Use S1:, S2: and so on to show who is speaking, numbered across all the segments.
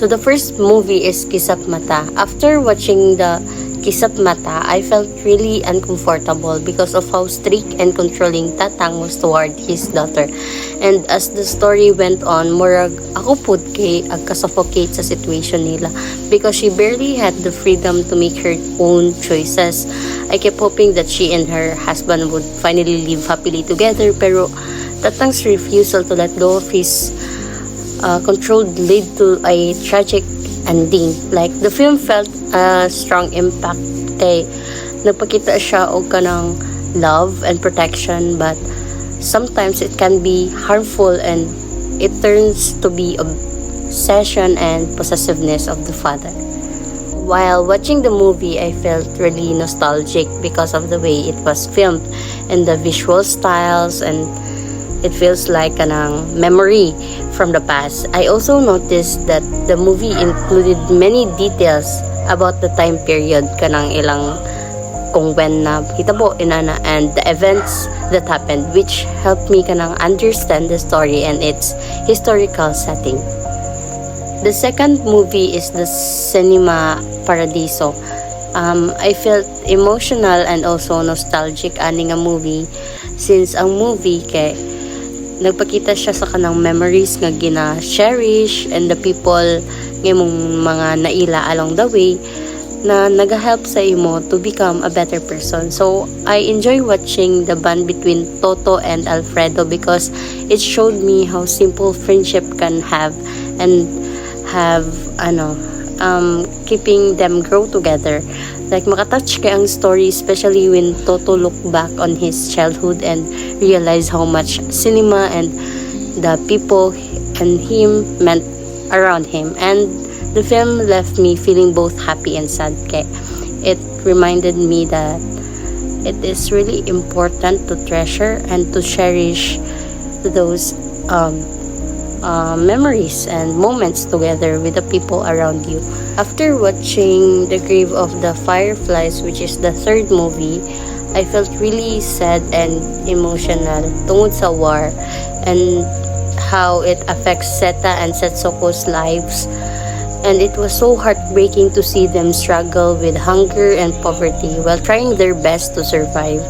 S1: So the first movie is Kisap Mata. After watching the Kisap Mata, I felt really uncomfortable because of how strict and controlling Tatang was toward his daughter. And as the story went on, murag ako pud kay agka-suffocate sa situation nila because she barely had the freedom to make her own choices. I kept hoping that she and her husband would finally live happily together, pero Tatang's refusal to let go of his control led to a tragic ending. Like, the film felt a strong impact kay nagpakita siya og kanang love and protection, but sometimes it can be harmful and it turns to be obsession and possessiveness of the father. While watching the movie, I felt really nostalgic because of the way it was filmed and the visual styles, and it feels like kanang memory from the past. I also noticed that the movie included many details about the time period kanang ilang kung when na hitabo inana and the events that happened, which helped me kanang understand the story and its historical setting. The second movie is the Cinema Paradiso. I felt emotional and also nostalgic ani nga movie since ang movie kay nagpakita siya sa kanang memories nga gina-cherish and the people nga mong mga naila along the way na nag-help sa imo to become a better person. So, I enjoy watching the bond between Toto and Alfredo because it showed me how simple friendship can have and have keeping them grow together. Like, makatouch kay ang story, especially when Toto look back on his childhood and realize how much cinema and the people and him meant around him. And the film left me feeling both happy and sad. Kay it reminded me that it is really important to treasure and to cherish those memories and moments together with the people around you. After watching The Grave of the Fireflies, which is the third movie, I felt really sad and emotional tungod sa war and how it affects Seta and Setsuko's lives. And it was so heartbreaking to see them struggle with hunger and poverty while trying their best to survive.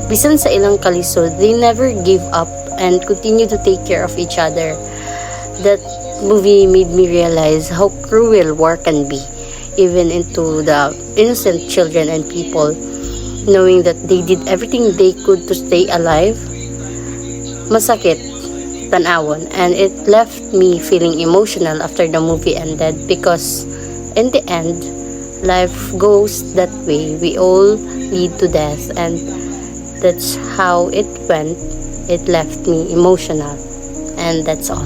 S1: Bisan sa ilang kalisod, they never give up and continue to take care of each other. That movie made me realize how cruel war can be, even into the innocent children and people, knowing that they did everything they could to stay alive. Masakit tanawon, and it left me feeling emotional after the movie ended because in the end, life goes that way. We all lead to death, and that's how it went. It left me emotional, and that's all.